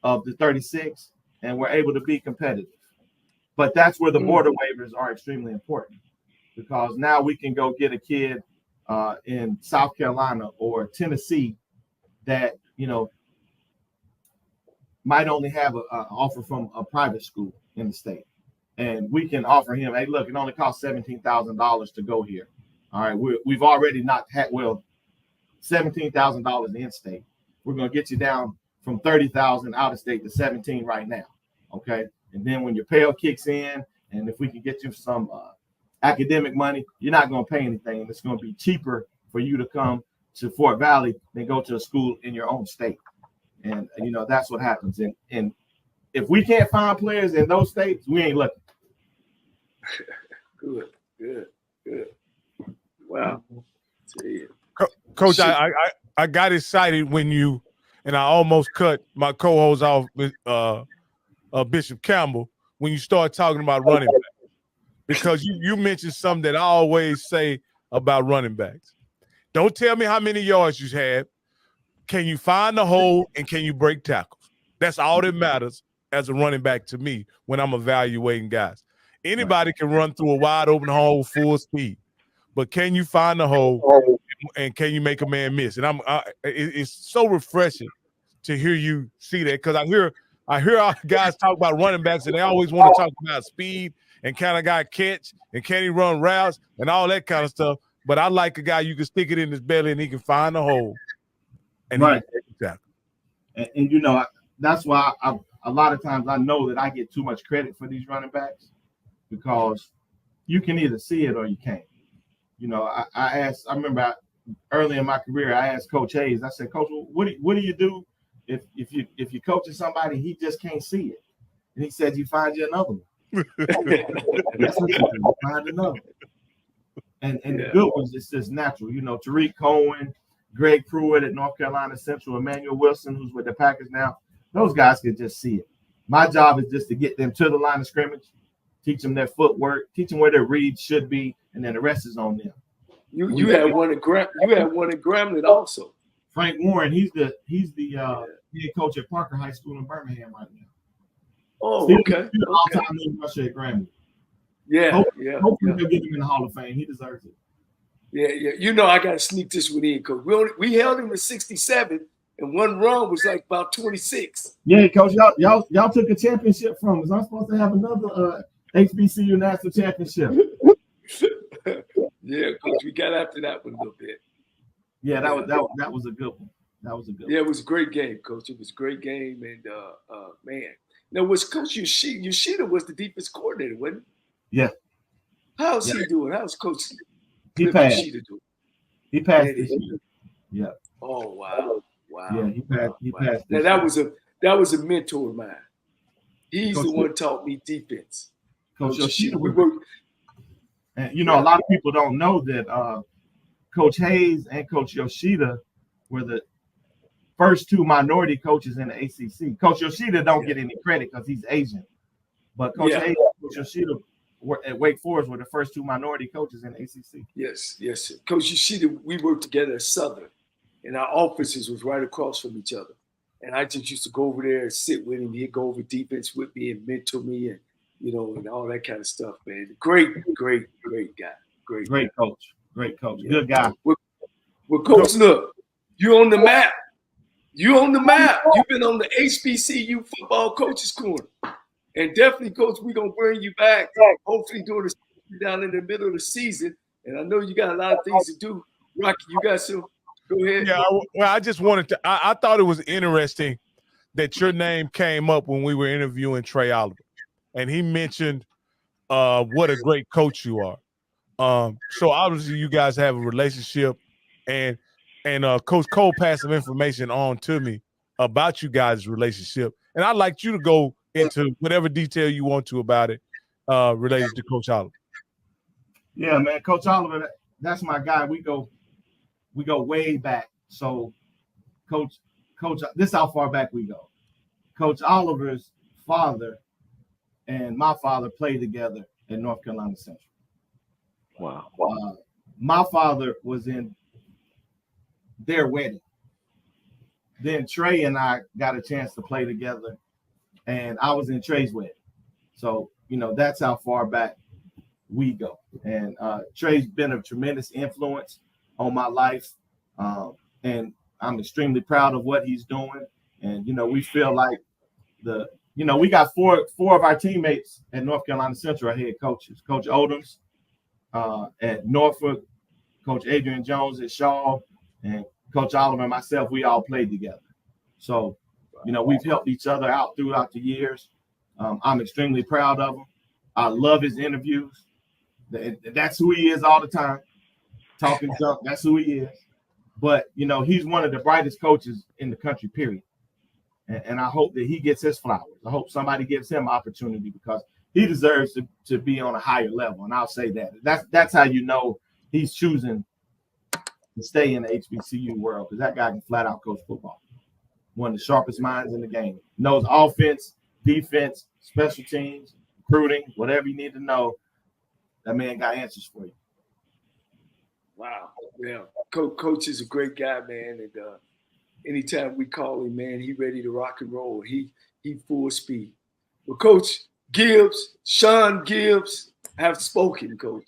of the 36, and we're able to be competitive. But that's where the border waivers are extremely important, because now we can go get a kid in South Carolina or Tennessee that might only have an offer from a private school in the state, and we can offer him, hey, look, it only costs $17,000 to go here. All right, we've already not had $17,000 in state. We're going to get you down from $30,000 out of state to 17 right now. Okay. And then when your pay kicks in, and if we can get you some academic money, you're not going to pay anything. It's going to be cheaper for you to come to Fort Valley than go to a school in your own state. And, that's what happens. And if we can't find players in those states, we ain't looking. Good. Wow. Coach, I got excited when you, and I almost cut my co-host off with Bishop Campbell when you start talking about running backs, because you mentioned something that I always say about running backs. Don't tell me how many yards you have. Can you find the hole, and can you break tackles? That's all that matters as a running back to me when I'm evaluating guys. Anybody can run through a wide open hole full speed, but can you find the hole, and can you make a man miss? And it's so refreshing to hear you see that, because I hear our guys talk about running backs, and they always want to talk about speed and kind of guy catch and can he run routes and all that kind of stuff. But I like a guy you can stick it in his belly and he can find the hole. And right. And that's why a lot of times I know that I get too much credit for these running backs, because you can either see it or you can't. I remember early in my career, I asked Coach Hayes, I said, Coach, what do you do if you're coaching somebody, he just can't see it? And he said, you find you another one. That's what you do, find another one. And the good ones, it's just natural. Tariq Cohen, Greg Pruitt at North Carolina Central, Emmanuel Wilson, who's with the Packers now, those guys can just see it. My job is just to get them to the line of scrimmage, teach them their footwork, teach them where their reads should be, and then the rest is on them. You had one at Grambling also. Frank Warren, he's the head coach at Parker High School in Birmingham right now. Oh, He's okay. the all-time leading rusher at Grambling. Hopefully they'll get him in the Hall of Fame. He deserves it. Yeah. I got to sneak this one in, Coach. We held him to 67, and one run was like about 26. Yeah, Coach, y'all took a championship from us. I'm supposed to have another HBCU national championship. Yeah, Coach, we got after that one a little bit. Yeah, that was a good one. That was a good one. Yeah, it was a great game, Coach. It was a great game, and man. Now, was Coach Yoshida was the defense coordinator, wasn't he? Yeah. How's he doing? How's Coach Yoshida doing? He passed this year. Yeah. Oh wow. Yeah, he passed. Now that was a mentor of mine. He's Coach the one taught me defense. Coach Yoshida. And a lot of people don't know that Coach Hayes and Coach Yoshida were the first two minority coaches in the ACC. Coach Yoshida don't get any credit because he's Asian, but Coach Hayes and Coach Yoshida at Wake Forest were the first two minority coaches in the ACC. Yes. Sir. Coach Yoshida, we worked together at Southern, and our offices was right across from each other. And I just used to go over there and sit with him. He'd go over defense with me and mentor me, and and all that kind of stuff, man. Great guy. Great coach. Great coach. Good guy. Well, Coach, look, you on the map. You on the map. You've been on the HBCU football coaches corner. And definitely, Coach, we're going to bring you back, hopefully during the down in the middle of the season. And I know you got a lot of things to do. Rocky, you got some? Go ahead. Yeah, well, I just wanted to – I thought it was interesting that your name came up when we were interviewing Trey Oliver. And he mentioned what a great coach you are. So obviously you guys have a relationship, and Coach Cole passed some information on to me about you guys' relationship. And I'd like you to go into whatever detail you want to about it related to Coach Oliver. Yeah, man, Coach Oliver, that's my guy. We go way back. So Coach, this is how far back we go. Coach Oliver's father and my father played together at North Carolina Central. Wow. My father was in their wedding. Then Trey and I got a chance to play together, and I was in Trey's wedding. So, that's how far back we go. And Trey's been a tremendous influence on my life, and I'm extremely proud of what he's doing. And, we feel like we got four of our teammates at North Carolina Central are head coaches. Coach Odoms at Norfolk, Coach Adrian Jones at Shawn, and Coach Oliver and myself, we all played together. So, we've helped each other out throughout the years. I'm extremely proud of him. I love his interviews. That's who he is all the time. Talking junk, that's who he is. But, he's one of the brightest coaches in the country, period. And I hope that he gets his flowers. I hope somebody gives him opportunity because he deserves to be on a higher level. And I'll say that. That's how he's choosing to stay in the HBCU world, because that guy can flat out coach football. One of the sharpest minds in the game. Knows offense, defense, special teams, recruiting, whatever you need to know. That man got answers for you. Wow. Yeah. Coach is a great guy, man. And anytime we call him, man, he ready to rock and roll. He full speed. Well, Coach Gibbs, Shawn Gibbs, have spoken, Coach.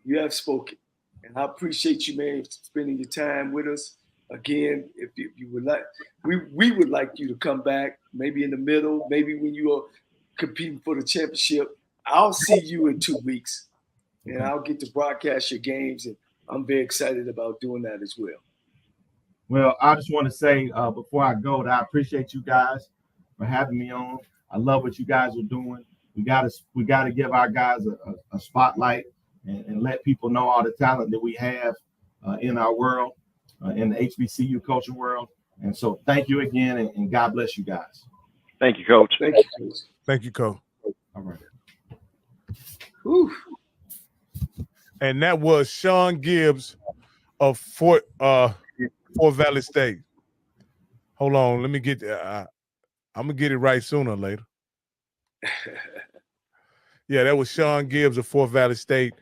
You have spoken. And I appreciate you, man, spending your time with us. Again, if you would like, we would like you to come back, maybe in the middle, maybe when you are competing for the championship. I'll see you in 2 weeks, and I'll get to broadcast your games, and I'm very excited about doing that as well. Well, I just want to say before I go that I appreciate you guys for having me on. I love what you guys are doing. We got to give our guys a spotlight and let people know all the talent that we have in our world, in the HBCU coaching world. And so thank you again, and God bless you guys. Thank you, Coach. Thank you, Coach. Thank you, Coach. All right. Whew. And that was Shawn Gibbs of Fort Valley State. Hold on, let me get I'm gonna get it right sooner or later. Yeah, that was Shawn Gibbs of Fort Valley State.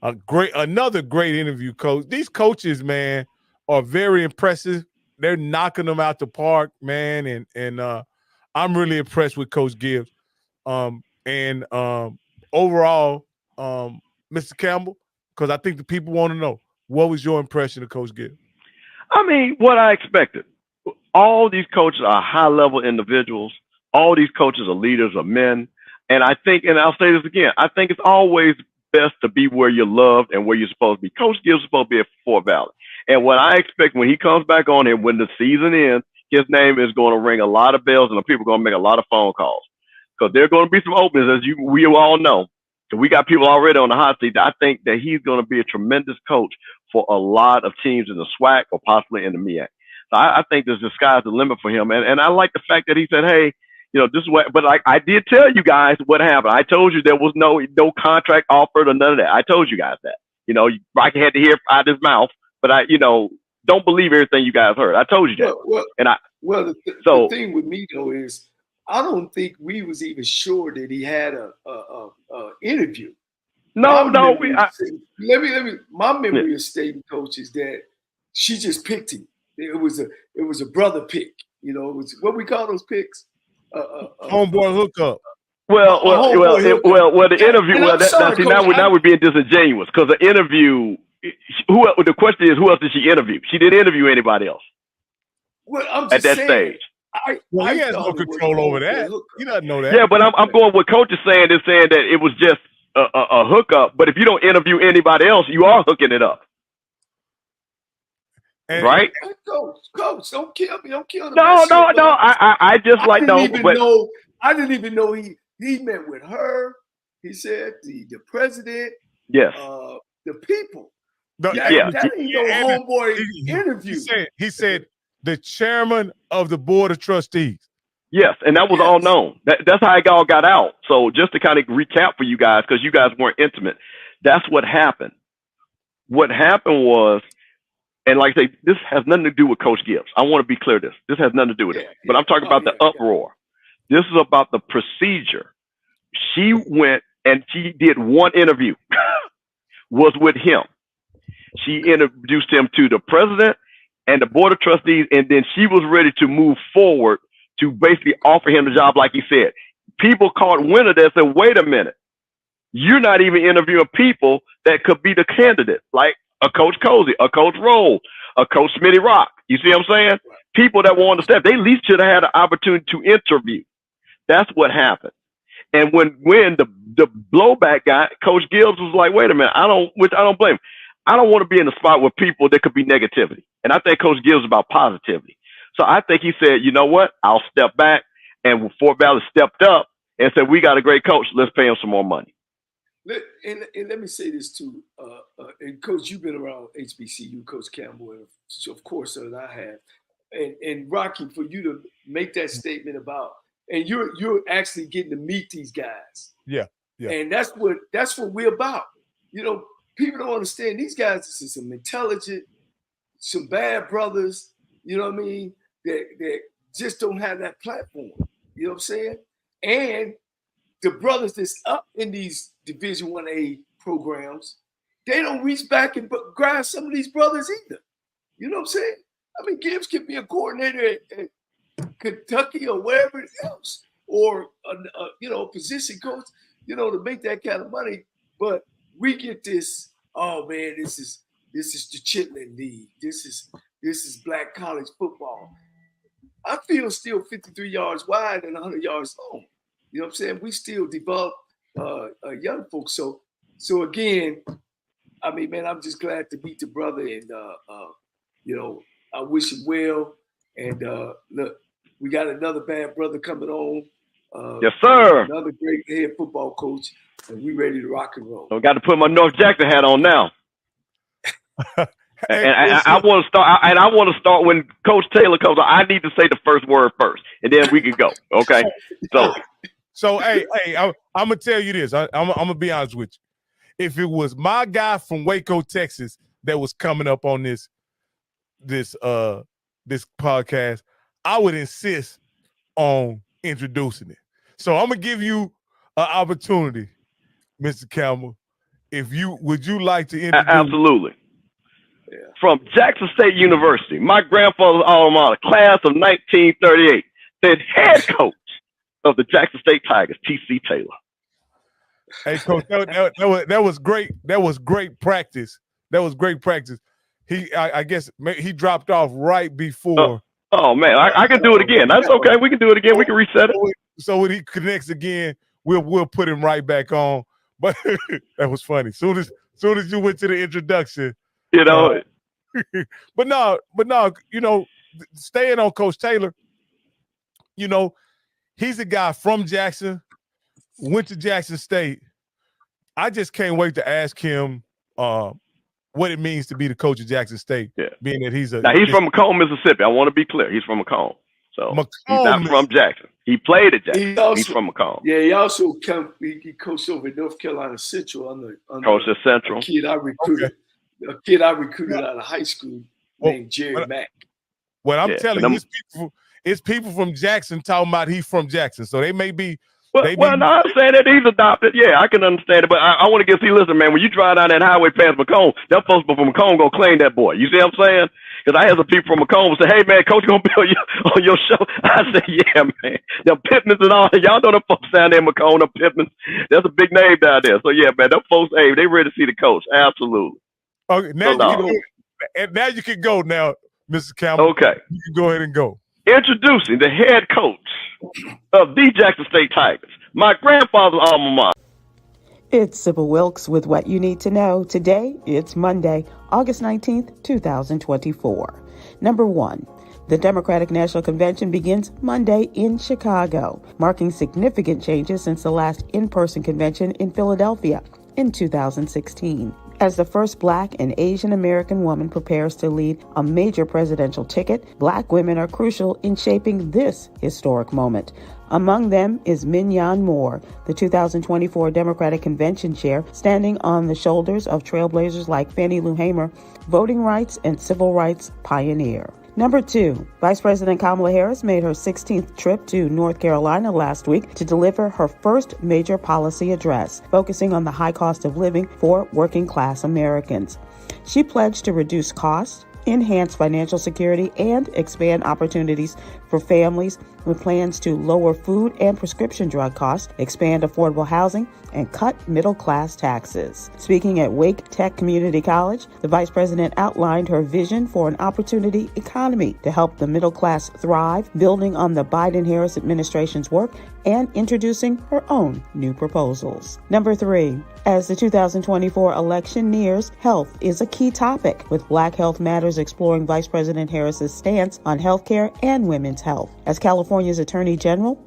Another great interview, Coach. These coaches, man, are very impressive. They're knocking them out the park, man, and I'm really impressed with Coach Gibbs. And overall, Mr. Campbell, because I think the people want to know, what was your impression of Coach Gibbs? I mean, what I expected. All these coaches are high-level individuals. All these coaches are leaders, are men. And I think, and I'll say this again, I think it's always best to be where you're loved and where you're supposed to be. Coach Gibbs is supposed to be at Fort Valley. And what I expect when he comes back on and when the season ends, his name is going to ring a lot of bells and the people are going to make a lot of phone calls. Because there are going to be some openings, as we all know. So we got people already on the hot seat. I think that he's going to be a tremendous coach for a lot of teams in the SWAC or possibly in the MEAC. So I think the sky's the limit for him. And I like the fact that he said, hey, this is what, but like I did tell you guys what happened. I told you there was no contract offered or none of that. I told you guys that. Rocky had to hear out his mouth, but don't believe everything you guys heard. I told you that. The thing with me though is I don't think we was even sure that he had a interview. My memory of stating, Coach, is that she just picked him. It was a brother pick. It was what we call those picks. Homeboy hookup. The interview. Now we're being disingenuous because the interview. The question is, who else did she interview? She didn't interview anybody else. Well, I'm at just that saying, stage. He has no control over that. He doesn't know that. Yeah, but I'm going with Coach is saying that it was just a hookup. But if you don't interview anybody else, you are hooking it up. And, right? Coach, don't kill me. Don't kill me. No. I just like no. I didn't even know he met with her. He said the president. Yes. The people. That ain't no homeboy interview. He said the chairman of the board of trustees. Yes, and that was all known. That's how it all got out. So just to kind of recap for you guys, because you guys weren't intimate, that's what happened. What happened was, and like I say, this has nothing to do with Coach Gibbs. I want to be clear. This has nothing to do with it. But I'm talking about the uproar. This is about the procedure. She went and she did one interview, was with him. She introduced him to the president and the board of trustees, and then she was ready to move forward to basically offer him the job, like he said. People caught wind of that and said, wait a minute. You're not even interviewing people that could be the candidate, like a Coach Cozy, a Coach Roll, a Coach Smitty Rock. You see what I'm saying? People that want to step, they at least should have had an opportunity to interview. That's what happened. And when the blowback got, Coach Gibbs was like, wait a minute, I don't blame him. I don't want to be in a spot with people that could be negativity. And I think Coach Gibbs is about positivity. So I think he said, you know what? I'll step back. And Fort Valley stepped up and said, we got a great coach. Let's pay him some more money. And let me say this too. And Coach, you've been around HBCU, Coach Campbell, and of course, that I have. And Rocky, for you to make that statement about, and you're actually getting to meet these guys. Yeah. And that's what we're about. You know, people don't understand these guys. This is some intelligent, some bad brothers. You know what I mean? That just don't have that platform. You know what I'm saying? And the brothers that's up in these Division 1A programs, they don't reach back and grab some of these brothers either. You know what I'm saying? I mean, Gibbs could be a coordinator at Kentucky or wherever else, or a position coach, to make that kind of money. But we get this. Oh man, this is the Chitlin League. This is black college football. I feel still 53 yards wide and 100 yards long. You know what I'm saying? We still develop young folks. So again, I mean, man, I'm just glad to meet the brother, and I wish him well. And look, we got another bad brother coming on. Yes, sir. Another great head football coach, and we ready to rock and roll. I got to put my North Jackson hat on now. And I want to start. And I want to start when Coach Taylor comes on. I need to say the first word first, and then we can go. Okay. So hey, I'm gonna tell you this. I'm gonna be honest with you. If it was my guy from Waco, Texas, that was coming up on this podcast, I would insist on introducing it. So I'm gonna give you an opportunity, Mr. Campbell. Would you like to introduce? Absolutely. Yeah. From Jackson State University, my grandfather's alma mater, class of 1938, the head coach of the Jackson State Tigers, T.C. Taylor. Hey, Coach, that was great. That was great practice. I guess he dropped off right before. Oh man, I can do it again. That's okay. We can do it again. We can reset it. So when he connects again, we'll put him right back on. But that was funny. Soon as you went to the introduction. But no, staying on Coach Taylor, he's a guy from Jackson, went to Jackson State. I just can't wait to ask him what it means to be the coach of Jackson State, being that he's from Macomb, Mississippi. I want to be clear. He's from Macomb. So he's not from Jackson. He played at Jackson. He's from Macomb. Yeah, he also he coached over at North Carolina Central under Coach at Central. A kid I recruited. A kid I recruited out of high school named Jerry Mack. Well, I'm telling you, it's people from Jackson talking about he's from Jackson. So they may be. No, I'm saying that he's adopted. Yeah, I can understand it. But I want to listen, man, when you drive down that highway past Macomb, them folks from Macomb going to claim that boy. You see what I'm saying? Because I had some people from Macomb say, hey, man, Coach going to be on your show. I said, yeah, man. Them Pittmans and all. Y'all know them folks down there in Macomb, them Pittmans. That's a big name down there. So, yeah, man, them folks, they ready to see the coach. Absolutely. Okay, now you can go now. Mr. Campbell. Okay. You can go ahead and go. Introducing the head coach of the Jackson State Tigers, my grandfather's alma mater. It's Sybil Wilkes with what you need to know. Today, it's Monday, August 19th, 2024. Number 1. The Democratic National Convention begins Monday in Chicago, marking significant changes since the last in-person convention in Philadelphia in 2016. As the first Black and Asian American woman prepares to lead a major presidential ticket, Black women are crucial in shaping this historic moment. Among them is Minyon Moore, the 2024 Democratic Convention chair, standing on the shoulders of trailblazers like Fannie Lou Hamer, voting rights and civil rights pioneer. Number 2, Vice President Kamala Harris made her 16th trip to North Carolina last week to deliver her first major policy address, focusing on the high cost of living for working-class Americans. She pledged to reduce costs, enhance financial security, and expand opportunities for families with plans to lower food and prescription drug costs, expand affordable housing, and cut middle-class taxes. Speaking at Wake Tech Community College, the vice president outlined her vision for an opportunity economy to help the middle class thrive, building on the Biden-Harris administration's work and introducing her own new proposals. Number 3, as the 2024 election nears, health is a key topic, with Black Health Matters exploring Vice President Harris's stance on healthcare and women's health. As California's Attorney General,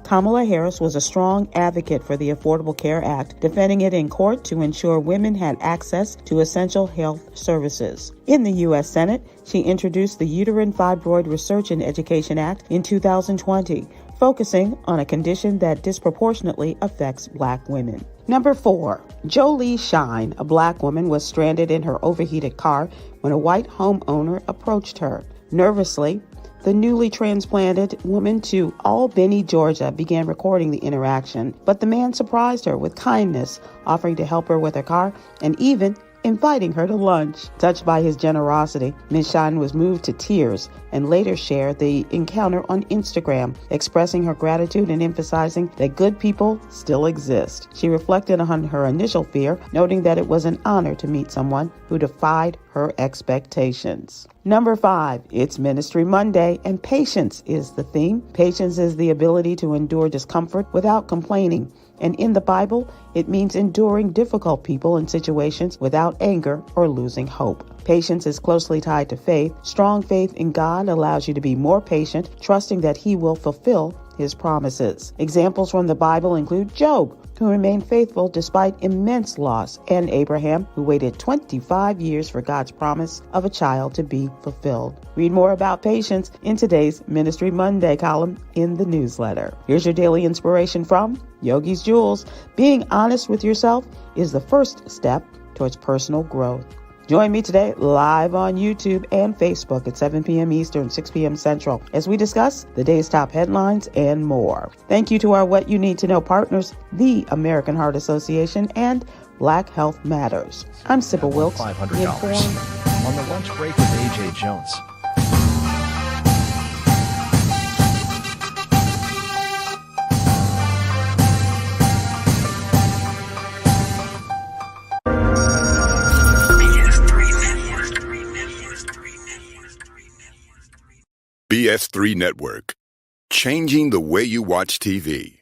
Kamala Harris was a strong advocate for the Affordable Care Act, defending it in court to ensure women had access to essential health services. In the U.S. Senate, she introduced the Uterine Fibroid Research and Education Act in 2020, focusing on a condition that disproportionately affects Black women. Number 4, Jolie Shine, a Black woman, was stranded in her overheated car when a white homeowner approached her. Nervously, the newly transplanted woman to Albany, Georgia, began recording the interaction, but the man surprised her with kindness, offering to help her with her car and even inviting her to lunch. Touched by his generosity, Ms. Shawn was moved to tears and later shared the encounter on Instagram, expressing her gratitude and emphasizing that good people still exist. She reflected on her initial fear, noting that it was an honor to meet someone who defied her expectations. Number 5, it's Ministry Monday, and patience is the theme. Patience is the ability to endure discomfort without complaining. And in the Bible, it means enduring difficult people and situations without anger or losing hope. Patience is closely tied to faith. Strong faith in God allows you to be more patient, trusting that He will fulfill His promises. Examples from the Bible include Job, who remained faithful despite immense loss, and Abraham, who waited 25 years for God's promise of a child to be fulfilled. Read more about patience in today's Ministry Monday column in the newsletter. Here's your daily inspiration from Yogi's Jewels. Being honest with yourself is the first step towards personal growth. Join me today live on YouTube and Facebook at 7 p.m. Eastern, 6 p.m. Central, as we discuss the day's top headlines and more. Thank you to our What You Need to Know partners, the American Heart Association and Black Health Matters. I'm Sybil Wilkes. $500 on the lunch break with AJ Jones. BS3 Network, changing the way you watch TV.